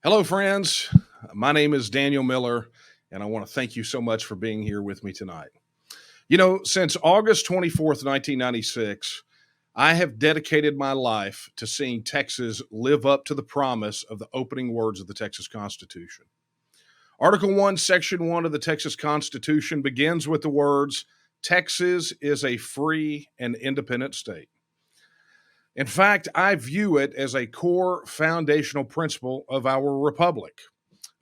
Hello, friends. My name is Daniel Miller, and I want to thank you so much for being here with me tonight. Since August 24th, 1996, I have dedicated my life to seeing Texas live up to the promise of the opening words of the Texas Constitution. Article 1, Section 1 of the Texas Constitution begins with the words, Texas is a free and independent state. In fact, I view it as a core foundational principle of our republic.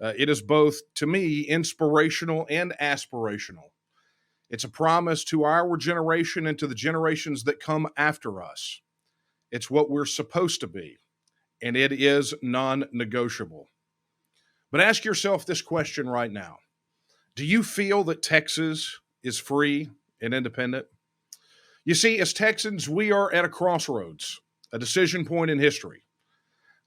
It is both, to me, inspirational and aspirational. It's a promise to our generation and to the generations that come after us. It's what we're supposed to be, and it is non negotiable. But ask yourself this question right now. Do you feel that Texas is free and independent? You see, as Texans, we are at a crossroads, a decision point in history.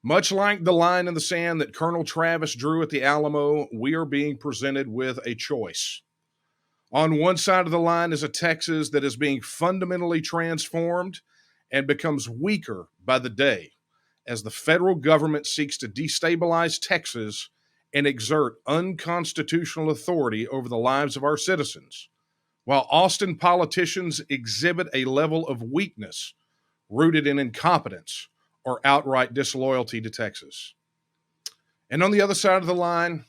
Much like the line in the sand that Colonel Travis drew at the Alamo, we are being presented with a choice. On one side of the line is a Texas that is being fundamentally transformed and becomes weaker by the day as the federal government seeks to destabilize Texas and exert unconstitutional authority over the lives of our citizens, while Austin politicians exhibit a level of weakness rooted in incompetence or outright disloyalty to Texas. And on the other side of the line,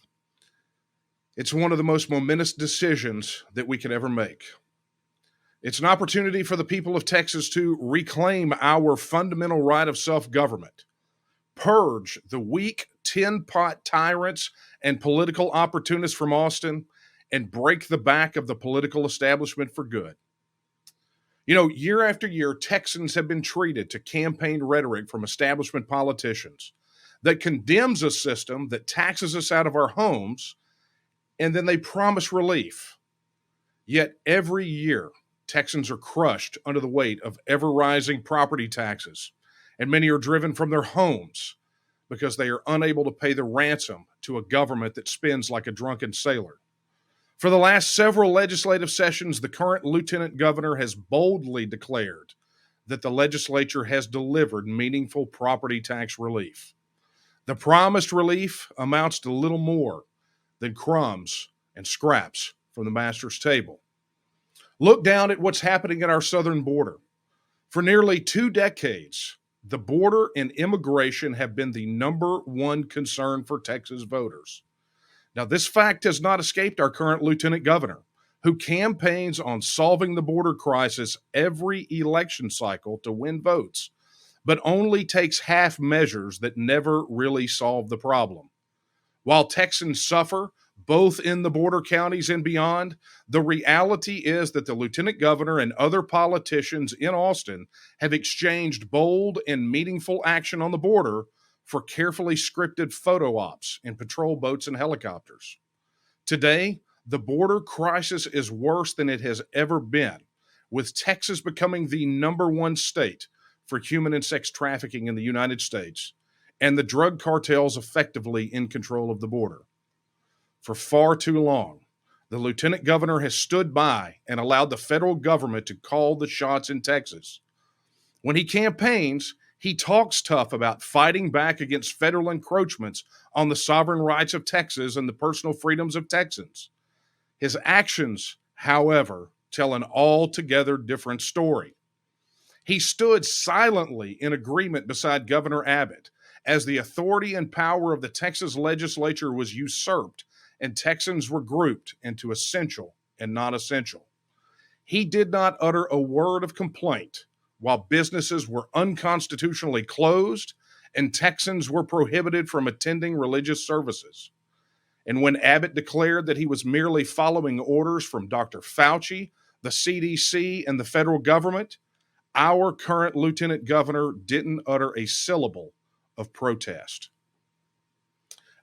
it's one of the most momentous decisions that we could ever make. It's an opportunity for the people of Texas to reclaim our fundamental right of self-government, purge the weak tin-pot tyrants and political opportunists from Austin, and break the back of the political establishment for good. Year after year, Texans have been treated to campaign rhetoric from establishment politicians that condemns a system that taxes us out of our homes, and then they promise relief. Yet every year, Texans are crushed under the weight of ever-rising property taxes, and many are driven from their homes because they are unable to pay the ransom to a government that spins like a drunken sailor. For the last several legislative sessions, the current lieutenant governor has boldly declared that the legislature has delivered meaningful property tax relief. The promised relief amounts to little more than crumbs and scraps from the master's table. Look down at what's happening at our southern border. For nearly 2 decades, the border and immigration have been the number one concern for Texas voters. Now, this fact has not escaped our current lieutenant governor, who campaigns on solving the border crisis every election cycle to win votes, but only takes half measures that never really solve the problem. While Texans suffer, both in the border counties and beyond, the reality is that the lieutenant governor and other politicians in Austin have exchanged bold and meaningful action on the border for carefully scripted photo ops in patrol boats and helicopters. Today, the border crisis is worse than it has ever been, with Texas becoming the number one state for human and sex trafficking in the United States, and the drug cartels effectively in control of the border. For far too long, the lieutenant governor has stood by and allowed the federal government to call the shots in Texas. When he campaigns, he talks tough about fighting back against federal encroachments on the sovereign rights of Texas and the personal freedoms of Texans. His actions, however, tell an altogether different story. He stood silently in agreement beside Governor Abbott as the authority and power of the Texas legislature was usurped and Texans were grouped into essential and non essential. He did not utter a word of complaint while businesses were unconstitutionally closed and Texans were prohibited from attending religious services. And when Abbott declared that he was merely following orders from Dr. Fauci, the CDC, and the federal government, our current lieutenant governor didn't utter a syllable of protest.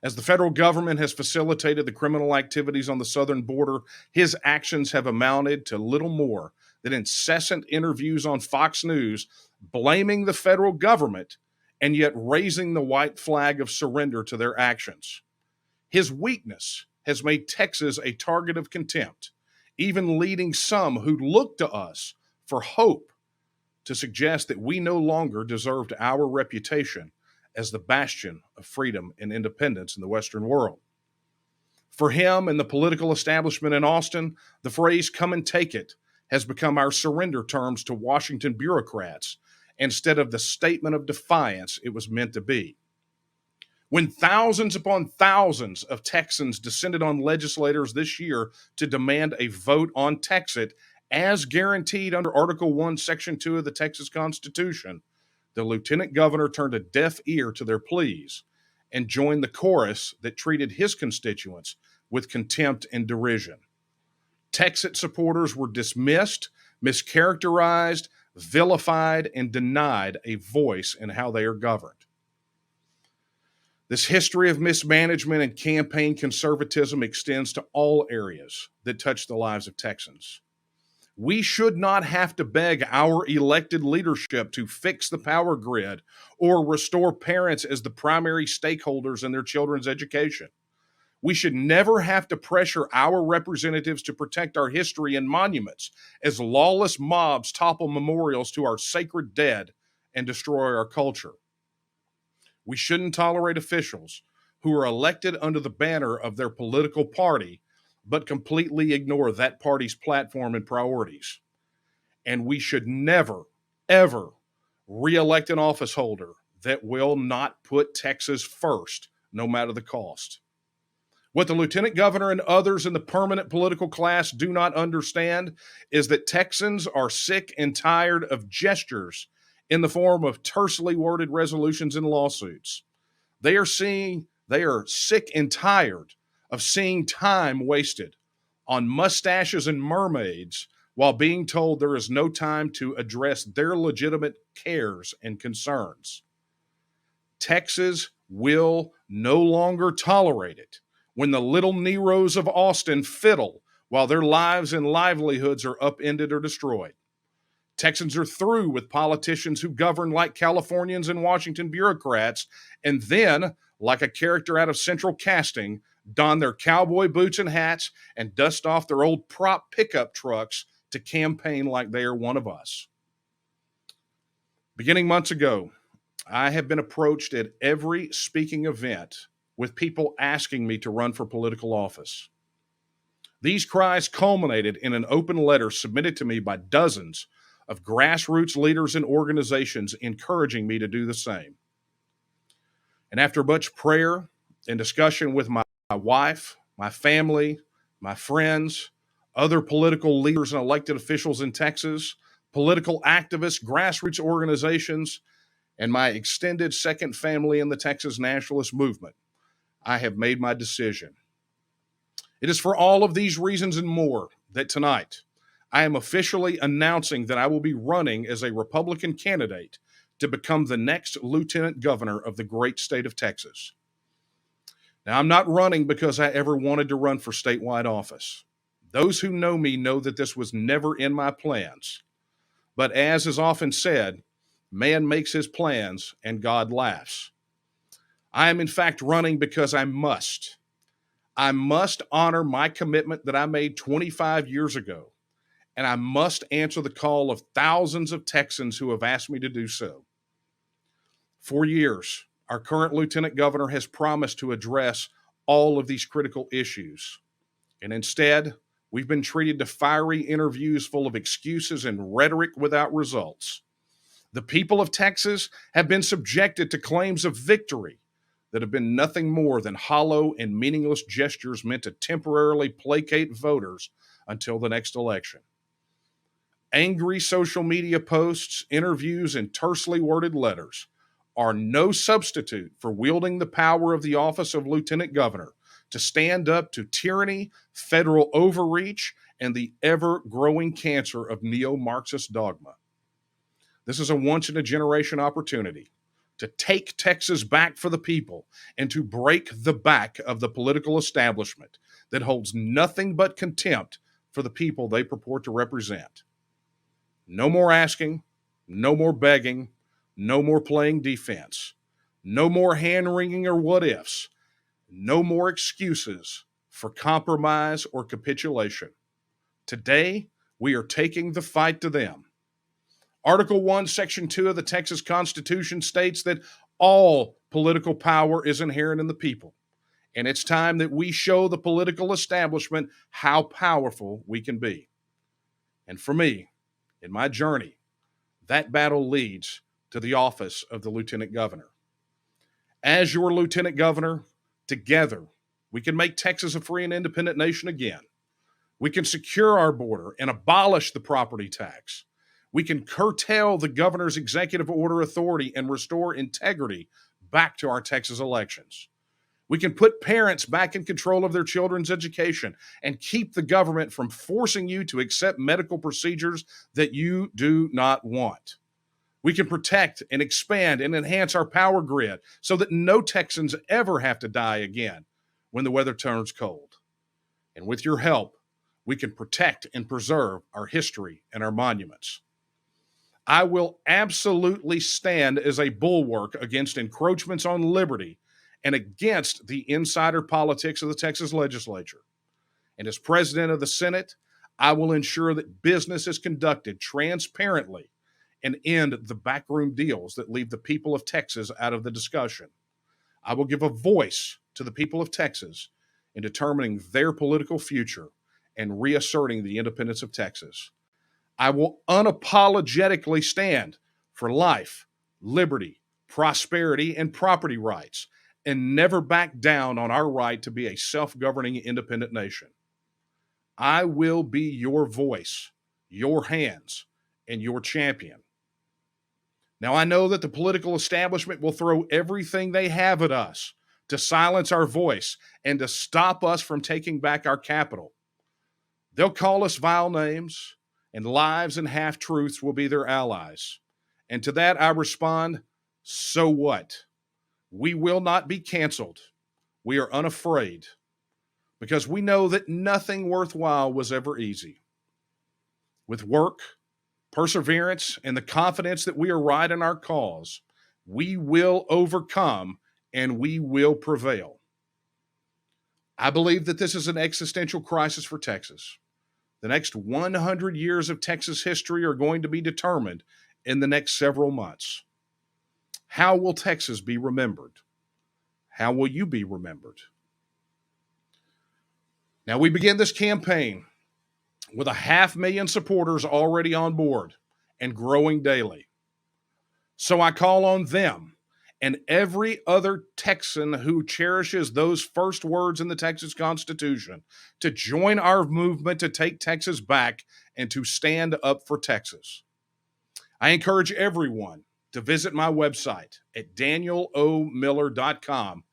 As the federal government has facilitated the criminal activities on the southern border, his actions have amounted to little more than incessant interviews on Fox News blaming the federal government and yet raising the white flag of surrender to their actions. His weakness has made Texas a target of contempt, even leading some who look to us for hope to suggest that we no longer deserved our reputation as the bastion of freedom and independence in the Western world. For him and the political establishment in Austin, the phrase "come and take it" has become our surrender terms to Washington bureaucrats instead of the statement of defiance it was meant to be. When thousands upon thousands of Texans descended on legislators this year to demand a vote on Texit, as guaranteed under Article 1, Section 2 of the Texas Constitution, the lieutenant governor turned a deaf ear to their pleas and joined the chorus that treated his constituents with contempt and derision. Texit supporters were dismissed, mischaracterized, vilified, and denied a voice in how they are governed. This history of mismanagement and campaign conservatism extends to all areas that touch the lives of Texans. We should not have to beg our elected leadership to fix the power grid or restore parents as the primary stakeholders in their children's education. We should never have to pressure our representatives to protect our history and monuments as lawless mobs topple memorials to our sacred dead and destroy our culture. We shouldn't tolerate officials who are elected under the banner of their political party, but completely ignore that party's platform and priorities. And we should never, ever re-elect an office holder that will not put Texas first, no matter the cost. What the lieutenant governor and others in the permanent political class do not understand is that Texans are sick and tired of gestures in the form of tersely worded resolutions and lawsuits. They are sick and tired of seeing time wasted on mustaches and mermaids while being told there is no time to address their legitimate cares and concerns. Texas will no longer tolerate it when the little Neros of Austin fiddle while their lives and livelihoods are upended or destroyed. Texans are through with politicians who govern like Californians and Washington bureaucrats, and then, like a character out of Central Casting, don their cowboy boots and hats and dust off their old prop pickup trucks to campaign like they are one of us. Beginning months ago, I have been approached at every speaking event with people asking me to run for political office. These cries culminated in an open letter submitted to me by dozens of grassroots leaders and organizations encouraging me to do the same. And after much prayer and discussion with my wife, my family, my friends, other political leaders and elected officials in Texas, political activists, grassroots organizations, and my extended second family in the Texas nationalist movement, I have made my decision. It is for all of these reasons and more that tonight I am officially announcing that I will be running as a Republican candidate to become the next lieutenant governor of the great state of Texas. Now, I'm not running because I ever wanted to run for statewide office. Those who know me know that this was never in my plans. But as is often said, man makes his plans and God laughs. I am in fact running because I must. I must honor my commitment that I made 25 years ago, and I must answer the call of thousands of Texans who have asked me to do so. For years, our current lieutenant governor has promised to address all of these critical issues, and instead, we've been treated to fiery interviews full of excuses and rhetoric without results. The people of Texas have been subjected to claims of victory that have been nothing more than hollow and meaningless gestures meant to temporarily placate voters until the next election. Angry social media posts, interviews, and tersely worded letters are no substitute for wielding the power of the office of lieutenant governor to stand up to tyranny, federal overreach, and the ever-growing cancer of neo-Marxist dogma. This is a once-in-a-generation opportunity to take Texas back for the people and to break the back of the political establishment that holds nothing but contempt for the people they purport to represent. No more asking, no more begging, no more playing defense, no more hand-wringing or what-ifs, no more excuses for compromise or capitulation. Today, we are taking the fight to them. Article 1, Section 2 of the Texas Constitution states that all political power is inherent in the people. And it's time that we show the political establishment how powerful we can be. And for me, in my journey, that battle leads to the office of the Lieutenant Governor. As your Lieutenant Governor, together, we can make Texas a free and independent nation again. We can secure our border and abolish the property tax. We can curtail the governor's executive order authority and restore integrity back to our Texas elections. We can put parents back in control of their children's education and keep the government from forcing you to accept medical procedures that you do not want. We can protect and expand and enhance our power grid so that no Texans ever have to die again when the weather turns cold. And with your help, we can protect and preserve our history and our monuments. I will absolutely stand as a bulwark against encroachments on liberty and against the insider politics of the Texas legislature. And as president of the Senate, I will ensure that business is conducted transparently and end the backroom deals that leave the people of Texas out of the discussion. I will give a voice to the people of Texas in determining their political future and reasserting the independence of Texas. I will unapologetically stand for life, liberty, prosperity, and property rights, and never back down on our right to be a self-governing independent nation. I will be your voice, your hands, and your champion. Now, I know that the political establishment will throw everything they have at us to silence our voice and to stop us from taking back our capital. They'll call us vile names, and lies and half-truths will be their allies. And to that I respond, so what? We will not be canceled. We are unafraid because we know that nothing worthwhile was ever easy. With work, perseverance, and the confidence that we are right in our cause, we will overcome and we will prevail. I believe that this is an existential crisis for Texas. The next 100 years of Texas history are going to be determined in the next several months. How will Texas be remembered? How will you be remembered? Now, we begin this campaign with 500,000 supporters already on board and growing daily. So I call on them and every other Texan who cherishes those first words in the Texas Constitution to join our movement to take Texas back and to stand up for Texas. I encourage everyone to visit my website at danielomiller.com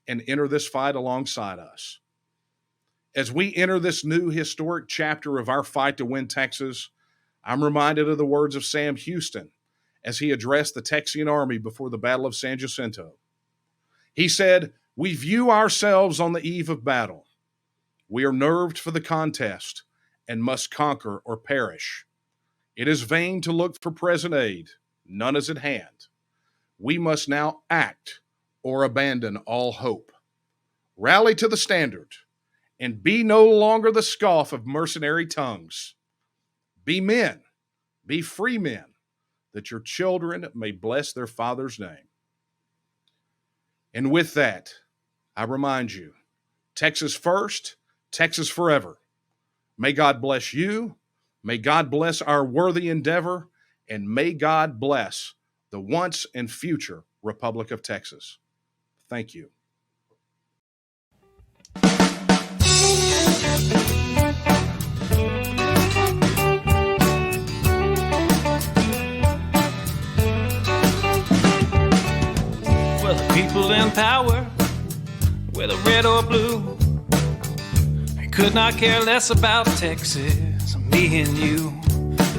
and enter this fight alongside us. As we enter this new historic chapter of our fight to win Texas, I'm reminded of the words of Sam Houston as he addressed the Texian army before the Battle of San Jacinto. He said, "We view ourselves on the eve of battle. We are nerved for the contest and must conquer or perish. It is vain to look for present aid. None is at hand. We must now act or abandon all hope. Rally to the standard and be no longer the scoff of mercenary tongues. Be men, be free men, that your children may bless their father's name." And with that, I remind you, Texas first, Texas forever. May God bless you. May God bless our worthy endeavor. And may God bless the once and future Republic of Texas. Thank you. Well, the people in power, whether red or blue, they could not care less about Texas, me and you.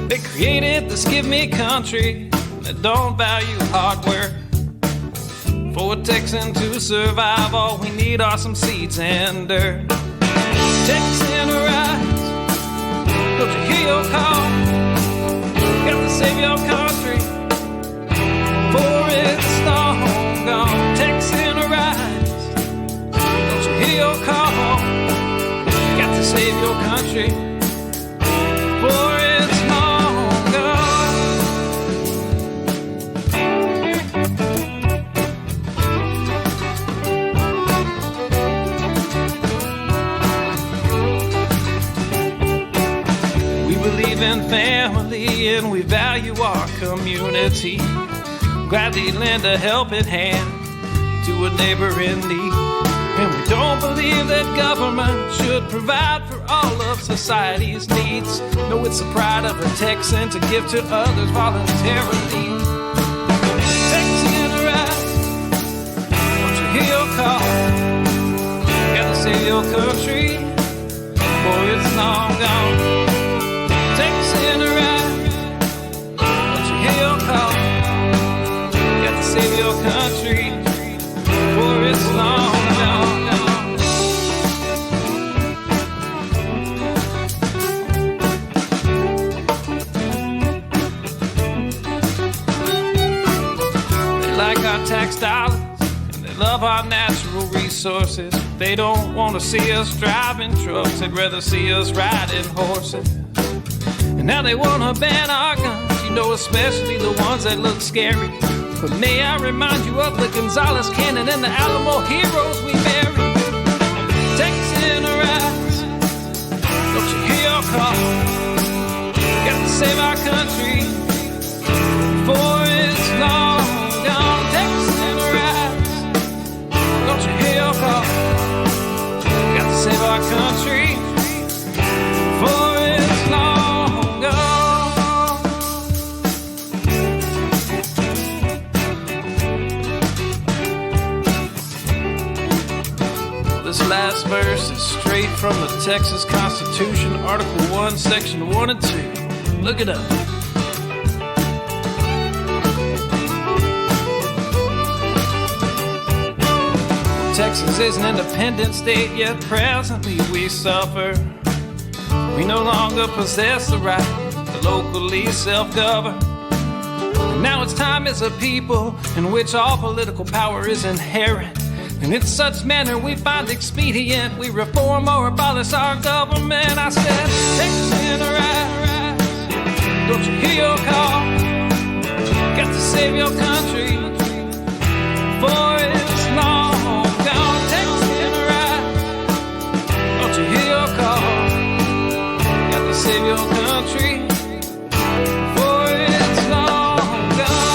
They created this give me country that don't value hard work. For a Texan to survive, all we need are some seeds and dirt. Texan rise, don't you hear your call? Got to save your country before it's long gone. Texan rise, don't you hear your call? Got to save your country before it's long gone. and family, and we value our community. Gladly lend a helping hand to a neighbor in need. And we don't believe that government should provide for all of society's needs. No, it's the pride of a Texan to give to others voluntarily. Texan rise, don't you hear your call? Gotta save your country, for it's long gone. Texan rise, don't you hear your call? Gotta save your country, for it's long gone. They like our tax dollars and they love our natural resources. They don't want to see us driving trucks, they'd rather see us riding horses. And now they want to ban our guns, you know, especially the ones that look scary. But may I remind you of the Gonzales Cannon and the Alamo heroes we buried. Texan rise, don't you hear your call? Got to save our country, for it's long gone. Texan rise, don't you hear your call? Got to save our country, for it's long gone. This last verse is straight from the Texas Constitution, Article 1, Section 1 and 2. Look it up. Texas is an independent state, yet presently we suffer. We no longer possess the right to locally self-govern. And now it's time as a people in which all political power is inherent. And in such manner we find expedient, we reform or abolish our government. I said, Texan rise, don't you hear your call? Got to save your country, for it's long gone. Texan rise, don't you hear your call? Got to save your country, for it's long gone.